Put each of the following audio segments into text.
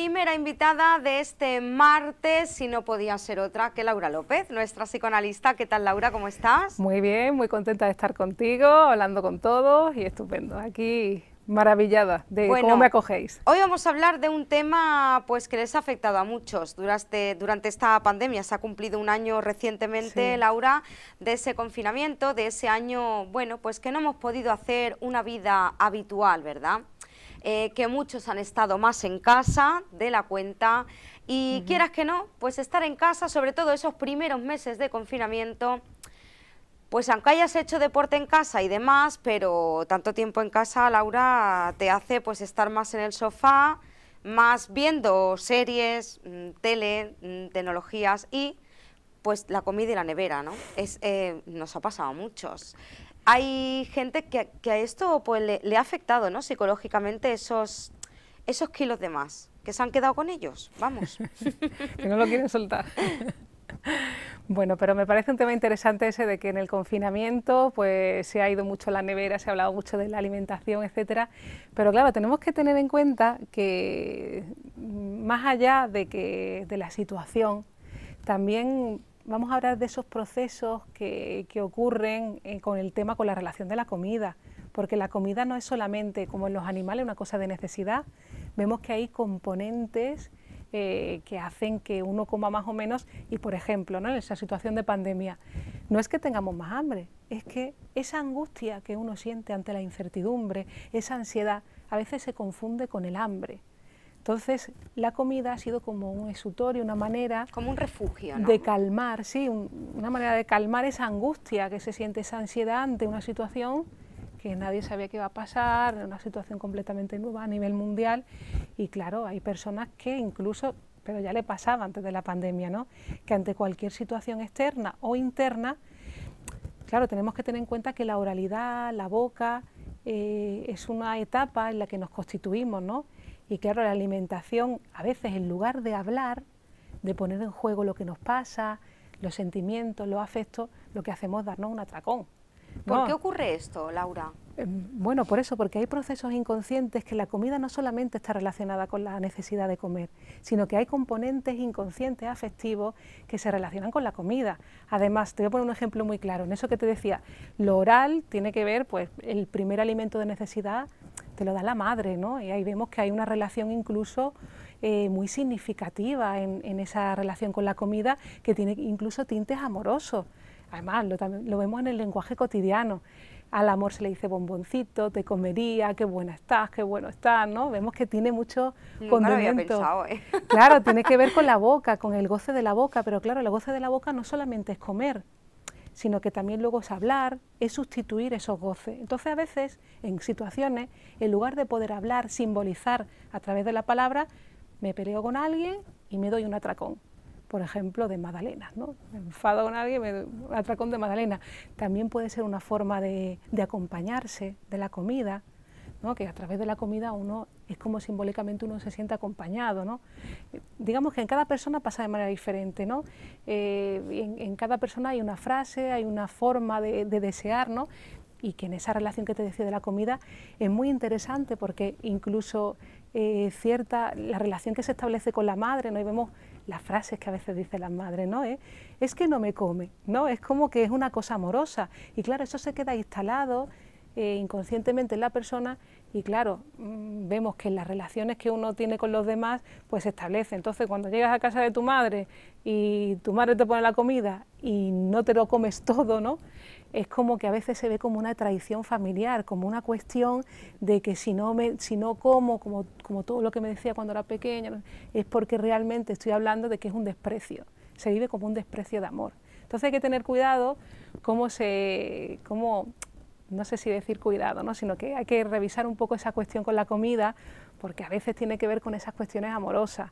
primera invitada de este martes, y no podía ser otra que Laura López, nuestra psicoanalista. ¿Qué tal, Laura? ¿Cómo estás? Muy bien, muy contenta de estar contigo, hablando con todos y estupendo. Aquí maravillada de cómo me acogéis. Hoy vamos a hablar de un tema pues que les ha afectado a muchos durante esta pandemia. Se ha cumplido un año recientemente, sí, Laura, de ese confinamiento, de ese año, bueno, pues que no hemos podido hacer una vida habitual, ¿verdad? Que muchos han estado más en casa de la cuenta y quieras que no, pues estar en casa, sobre todo esos primeros meses de confinamiento, pues aunque hayas hecho deporte en casa y demás, pero tanto tiempo en casa, Laura, te hace pues estar más en el sofá, más viendo series, tele, tecnologías y pues la comida y la nevera, ¿no? Nos ha pasado a muchos. Hay gente que a esto pues le ha afectado, ¿no?, psicológicamente, esos kilos de más, que se han quedado con ellos, vamos. Que no lo quieren soltar. Bueno, pero me parece un tema interesante ese de que en el confinamiento pues se ha ido mucho la nevera, se ha hablado mucho de la alimentación, etcétera, pero claro, tenemos que tener en cuenta que más allá de la situación, también vamos a hablar de esos procesos que ocurren con la relación de la comida, porque la comida no es solamente, como en los animales, una cosa de necesidad. Vemos que hay componentes que hacen que uno coma más o menos y, por ejemplo, ¿no?, en esa situación de pandemia, no es que tengamos más hambre, es que esa angustia que uno siente ante la incertidumbre, esa ansiedad, a veces se confunde con el hambre. Entonces, la comida ha sido como un exutorio, una manera... Como un refugio, ¿no?, de calmar, sí, una manera de calmar esa angustia que se siente, esa ansiedad ante una situación que nadie sabía que iba a pasar, una situación completamente nueva a nivel mundial. Y claro, hay personas que incluso, pero ya le pasaba antes de la pandemia, ¿no?, que ante cualquier situación externa o interna, claro, tenemos que tener en cuenta que la oralidad, la boca, es una etapa en la que nos constituimos, ¿no? Y claro, la alimentación, a veces en lugar de hablar, de poner en juego lo que nos pasa, los sentimientos, los afectos, lo que hacemos es darnos un atracón, ¿no? ¿Por qué ocurre esto, Laura? Bueno, por eso, porque hay procesos inconscientes que la comida no solamente está relacionada con la necesidad de comer, sino que hay componentes inconscientes afectivos que se relacionan con la comida. Además, te voy a poner un ejemplo muy claro, en eso que te decía, lo oral tiene que ver, pues, el primer alimento de necesidad te lo da la madre, ¿no? Y ahí vemos que hay una relación incluso muy significativa en esa relación con la comida, que tiene incluso tintes amorosos. Además, lo vemos en el lenguaje cotidiano. Al amor se le dice bomboncito, te comería, qué buena estás, qué bueno estás, ¿no? Vemos que tiene mucho condimento. Nunca lo había pensado, ¿eh? Claro, tiene que ver con la boca, con el goce de la boca, pero claro, el goce de la boca no solamente es comer, sino que también luego es hablar, es sustituir esos goces. Entonces, a veces, en situaciones, en lugar de poder hablar, simbolizar a través de la palabra, me peleo con alguien y me doy un atracón. Por ejemplo, de magdalenas, ¿no? Me enfado con alguien, me doy un atracón de magdalena. También puede ser una forma de acompañarse de la comida, ¿no?, que a través de la comida uno, es como simbólicamente uno se siente acompañado, ¿no? Digamos que en cada persona pasa de manera diferente, ¿no? En cada persona hay una frase, hay una forma de desear, ¿no? Y que en esa relación que te decía de la comida es muy interesante porque incluso la relación que se establece con la madre, ¿no?, y vemos las frases que a veces dicen las madres, ¿no? Es que no me come, ¿no? Es como que es una cosa amorosa y claro, eso se queda instalado inconscientemente en la persona y claro, vemos que en las relaciones que uno tiene con los demás pues se establece. Entonces, cuando llegas a casa de tu madre y tu madre te pone la comida y no te lo comes todo, ¿no?, es como que a veces se ve como una traición familiar, como una cuestión de que si no como, como todo lo que me decía cuando era pequeña, es porque realmente estoy hablando de que es un desprecio, se vive como un desprecio de amor. Entonces hay que tener cuidado no sé si decir cuidado, ¿no?, sino que hay que revisar un poco esa cuestión con la comida, porque a veces tiene que ver con esas cuestiones amorosas,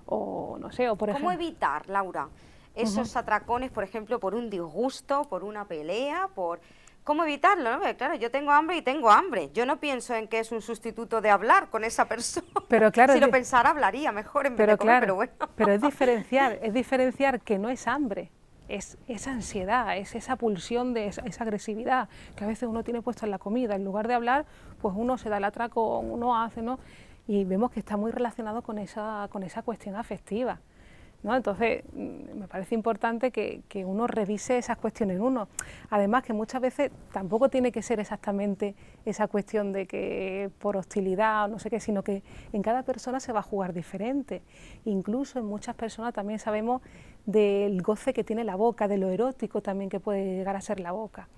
o no sé, o por ejemplo... ¿Cómo evitar, Laura, esos atracones, por ejemplo, por un disgusto, por una pelea, ¿Cómo evitarlo, no? Porque, claro, yo tengo hambre y tengo hambre. Yo no pienso en que es un sustituto de hablar con esa persona. Pero claro, si lo pensara, hablaría mejor en vez de comer, pero bueno. Pero es diferenciar que no es hambre, es esa ansiedad, es esa pulsión de esa agresividad que a veces uno tiene puesta en la comida. En lugar de hablar, pues uno se da el atracón, uno hace, ¿no? y vemos que está muy relacionado con esa cuestión afectiva, ¿no? Entonces, me parece importante que uno revise esas cuestiones en uno. Además, que muchas veces tampoco tiene que ser exactamente esa cuestión de que por hostilidad o no sé qué, sino que en cada persona se va a jugar diferente. Incluso en muchas personas también sabemos del goce que tiene la boca, de lo erótico también que puede llegar a ser la boca.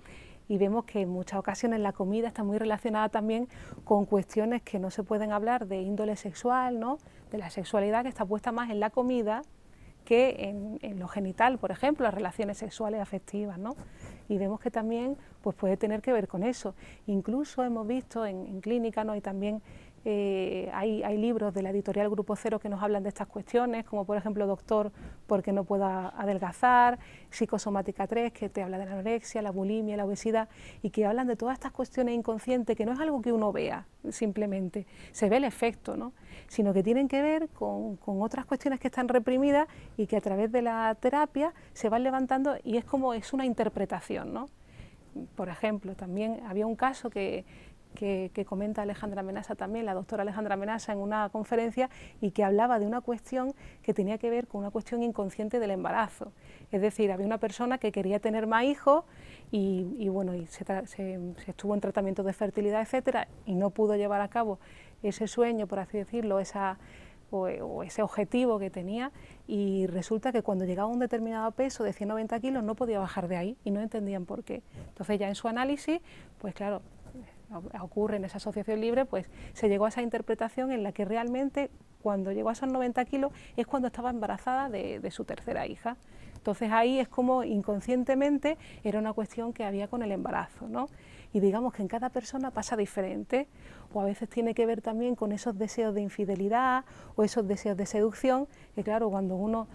Y vemos que en muchas ocasiones la comida está muy relacionada también con cuestiones que no se pueden hablar de índole sexual, ¿no? De la sexualidad, que está puesta más en la comida que en lo genital, por ejemplo, las relaciones sexuales afectivas, ¿no? Y vemos que también pues, puede tener que ver con eso. Incluso hemos visto en clínica, ¿no? Y también hay libros de la editorial Grupo Cero que nos hablan de estas cuestiones, como por ejemplo Doctor, porque no pueda adelgazar, Psicosomática 3, que te habla de la anorexia, la bulimia, la obesidad, y que hablan de todas estas cuestiones inconscientes, que no es algo que uno vea simplemente, se ve el efecto, ¿no? Sino que tienen que ver con otras cuestiones que están reprimidas y que a través de la terapia se van levantando, y es como es una interpretación, ¿no? Por ejemplo, también había un caso que comenta Alejandra Menasa también, la doctora Alejandra Menasa, en una conferencia, y que hablaba de una cuestión que tenía que ver con una cuestión inconsciente del embarazo. Es decir, había una persona que quería tener más hijos y bueno, se estuvo en tratamiento de fertilidad, etcétera, y no pudo llevar a cabo ese sueño, por así decirlo, o ese objetivo que tenía, y resulta que cuando llegaba a un determinado peso de 190 kilos no podía bajar de ahí y no entendían por qué. Entonces ya en su análisis, pues claro, ocurre en esa asociación libre, pues se llegó a esa interpretación en la que realmente cuando llegó a esos 90 kilos es cuando estaba embarazada de su tercera hija. Entonces ahí es como inconscientemente era una cuestión que había con el embarazo, ¿no? Y digamos que en cada persona pasa diferente, o a veces tiene que ver también con esos deseos de infidelidad o esos deseos de seducción, que claro, cuando uno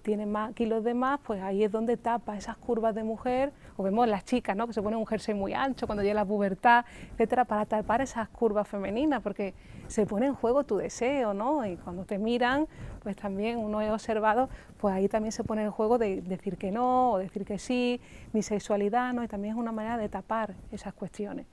tiene más kilos de más, pues ahí es donde tapa esas curvas de mujer, o vemos las chicas, ¿no? Que se ponen un jersey muy ancho cuando llega la pubertad, etcétera, para tapar esas curvas femeninas, porque se pone en juego tu deseo, ¿no? Y cuando te miran, pues también uno he observado, pues ahí también se pone en juego de decir que no, o decir que sí, mi sexualidad, ¿no? Y también es una manera de tapar esas cuestiones.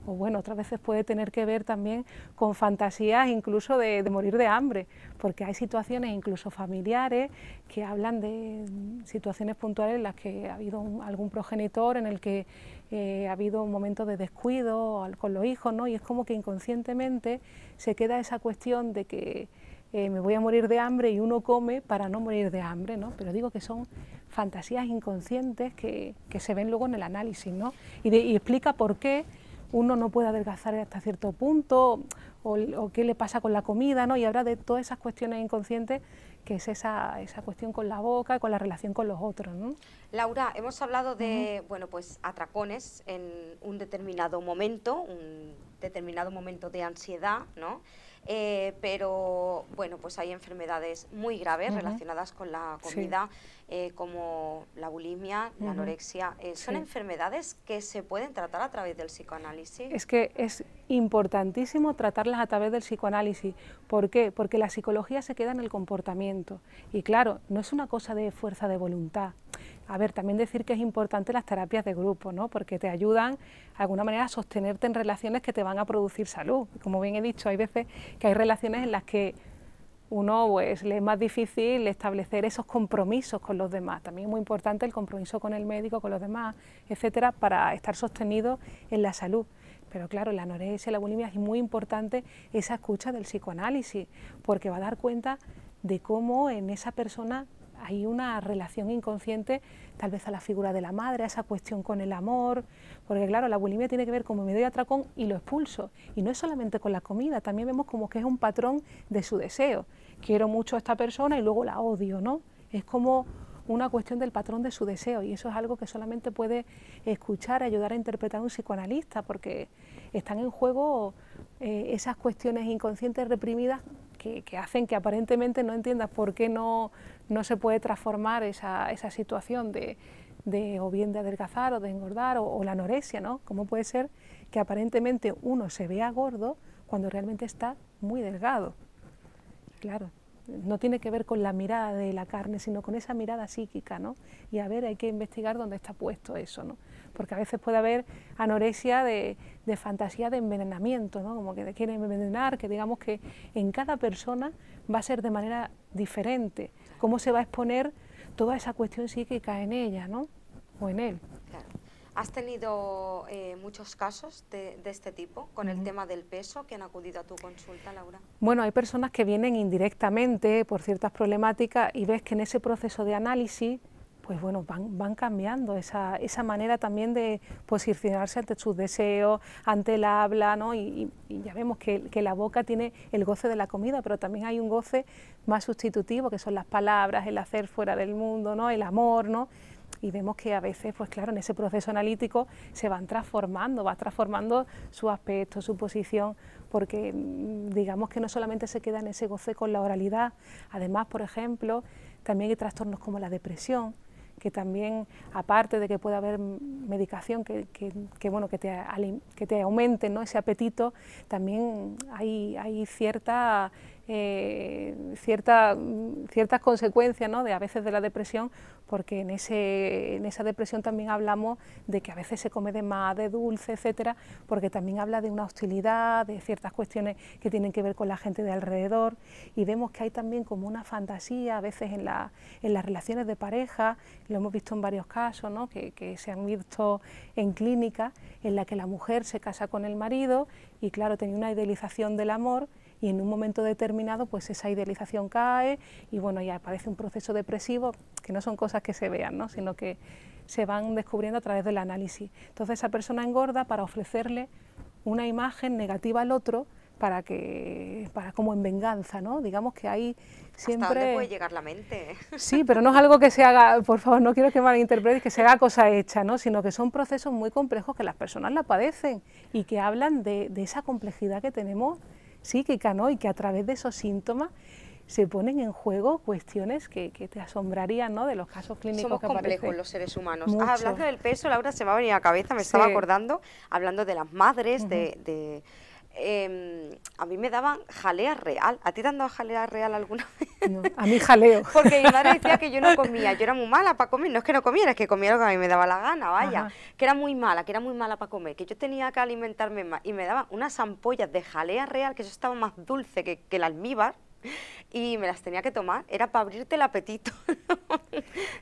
O bueno, otras veces puede tener que ver también con fantasías incluso de morir de hambre, porque hay situaciones incluso familiares que hablan de situaciones puntuales en las que ha habido algún progenitor en el que ha habido un momento de descuido con los hijos, ¿no? Y es como que inconscientemente se queda esa cuestión de que me voy a morir de hambre y uno come para no morir de hambre, ¿no? Pero digo que son fantasías inconscientes que se ven luego en el análisis, ¿no? Y explica por qué uno no puede adelgazar hasta cierto punto, o qué le pasa con la comida, ¿no? Y habla de todas esas cuestiones inconscientes, que es esa cuestión con la boca, con la relación con los otros, ¿no? Laura, hemos hablado de, bueno, pues atracones en un determinado momento de ansiedad, ¿no? Pero bueno, pues hay enfermedades muy graves relacionadas con la comida, como la bulimia, la anorexia. ¿Son enfermedades que se pueden tratar a través del psicoanálisis? Es que es importantísimo tratarlas a través del psicoanálisis. ¿Por qué? Porque la psicología se queda en el comportamiento, y claro, no es una cosa de fuerza de voluntad. A ver, también decir que es importante las terapias de grupo, ¿no? Porque te ayudan de alguna manera a sostenerte en relaciones que te van a producir salud. Como bien he dicho, hay veces que hay relaciones en las que uno pues, le es más difícil establecer esos compromisos con los demás. También es muy importante el compromiso con el médico, con los demás, etcétera, para estar sostenido en la salud. Pero claro, la anorexia, la bulimia, es muy importante esa escucha del psicoanálisis, porque va a dar cuenta de cómo en esa persona hay una relación inconsciente, tal vez a la figura de la madre, a esa cuestión con el amor, porque claro, la bulimia tiene que ver como me doy atracón y lo expulso, y no es solamente con la comida, también vemos como que es un patrón de su deseo. Quiero mucho a esta persona y luego la odio, ¿no? Es como una cuestión del patrón de su deseo, y eso es algo que solamente puede escuchar, ayudar a interpretar un psicoanalista, porque están en juego esas cuestiones inconscientes reprimidas que hacen que aparentemente no entiendas por qué no se puede transformar esa situación de o bien de adelgazar o de engordar, o la anorexia, ¿no? ¿Cómo puede ser que aparentemente uno se vea gordo cuando realmente está muy delgado? Claro, no tiene que ver con la mirada de la carne, sino con esa mirada psíquica, ¿no? Y a ver, hay que investigar dónde está puesto eso, ¿no? porque a veces puede haber anorexia de fantasía de envenenamiento, ¿no? Como que te quieren envenenar, que digamos que en cada persona va a ser de manera diferente, cómo se va a exponer toda esa cuestión psíquica en ella, ¿no? O en él. Claro. ¿Has tenido muchos casos de este tipo con el tema del peso que han acudido a tu consulta, Laura? Bueno, hay personas que vienen indirectamente por ciertas problemáticas y ves que en ese proceso de análisis, pues bueno, van cambiando esa manera también de posicionarse ante sus deseos, ante el habla, ¿no? Y ya vemos que la boca tiene el goce de la comida, pero también hay un goce más sustitutivo, que son las palabras, el hacer fuera del mundo, ¿no? El amor, ¿no? Y vemos que a veces, pues claro, en ese proceso analítico se van transformando, va transformando su aspecto, su posición, porque digamos que no solamente se queda en ese goce con la oralidad, además, por ejemplo, también hay trastornos como la depresión, que también, aparte de que pueda haber medicación que te aumente, ¿no? ese apetito, también hay ciertas consecuencias, ¿no? a veces de la depresión, porque en esa depresión también hablamos de que a veces se come de más, de dulce, etcétera, porque también habla de una hostilidad, de ciertas cuestiones que tienen que ver con la gente de alrededor, y vemos que hay también como una fantasía a veces en las relaciones de pareja, lo hemos visto en varios casos, ¿no? que se han visto en clínica, en la que la mujer se casa con el marido y claro, tenía una idealización del amor, y en un momento determinado pues esa idealización cae y bueno, ya aparece un proceso depresivo, que no son cosas que se vean, ¿no? sino que se van descubriendo a través del análisis. Entonces esa persona engorda para ofrecerle una imagen negativa al otro, para como en venganza, ¿no? Digamos que hay siempre... ¿Hasta dónde puede llegar la mente? Sí, pero no es algo que se haga, por favor, no quiero que malinterpretes, que se haga cosa hecha, ¿no? Sino que son procesos muy complejos que las personas la padecen y que hablan de esa complejidad que tenemos psíquica, ¿no? Y que a través de esos síntomas se ponen en juego cuestiones que te asombrarían, ¿no? De los casos clínicos Somos que aparecen. complejos los seres humanos. Mucho. Hablando del peso, Laura, se me ha venido a la cabeza, me estaba acordando, hablando de las madres, a mí me daban jalea real. ¿A ti te han dado jalea real alguna vez? No, a mí jaleo. Porque mi madre decía que yo no comía, yo era muy mala para comer, no es que no comiera, es que comía lo que a mí me daba la gana, vaya, que era muy mala para comer, que yo tenía que alimentarme más, y me daban unas ampollas de jalea real, que eso estaba más dulce que el almíbar, y me las tenía que tomar, era para abrirte el apetito.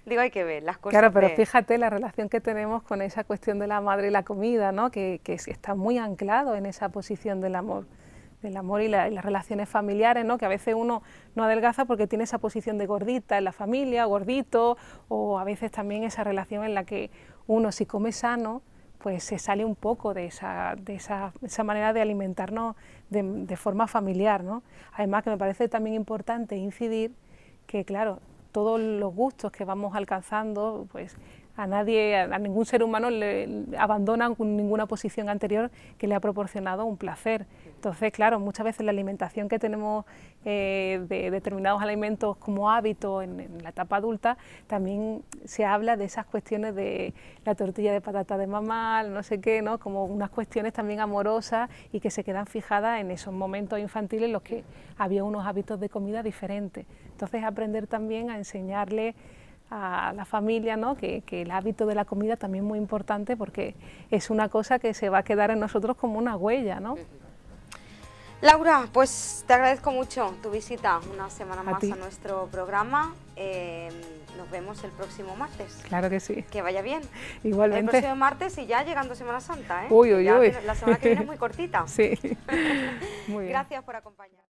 Digo, hay que ver las cosas. Claro, pero fíjate la relación que tenemos con esa cuestión de la madre y la comida, ¿no? que está muy anclado en esa posición del amor y las relaciones familiares, ¿no? Que a veces uno no adelgaza porque tiene esa posición de gordita en la familia, gordito, o a veces también esa relación en la que uno, si come sano, pues se sale un poco de esa manera de alimentarnos de forma familiar, ¿no? Además que me parece también importante incidir que, claro, todos los gustos que vamos alcanzando, pues a ningún ser humano le abandona ninguna posición anterior que le ha proporcionado un placer. Entonces, claro, muchas veces la alimentación que tenemos de determinados alimentos como hábito en la etapa adulta, también se habla de esas cuestiones de la tortilla de patata de mamá, no sé qué, ¿no? Como unas cuestiones también amorosas y que se quedan fijadas en esos momentos infantiles en los que había unos hábitos de comida diferentes. Entonces, aprender también a enseñarle a la familia, ¿no? que el hábito de la comida también es muy importante porque es una cosa que se va a quedar en nosotros como una huella, ¿no? Laura, pues te agradezco mucho tu visita una semana más ti. a nuestro programa. Nos vemos el próximo martes. Claro que sí. Que vaya bien. Igualmente. El próximo martes y ya llegando Semana Santa, ¿eh? Uy, uy, uy. La semana que viene es muy cortita. Sí. Muy bien. Gracias por acompañarnos.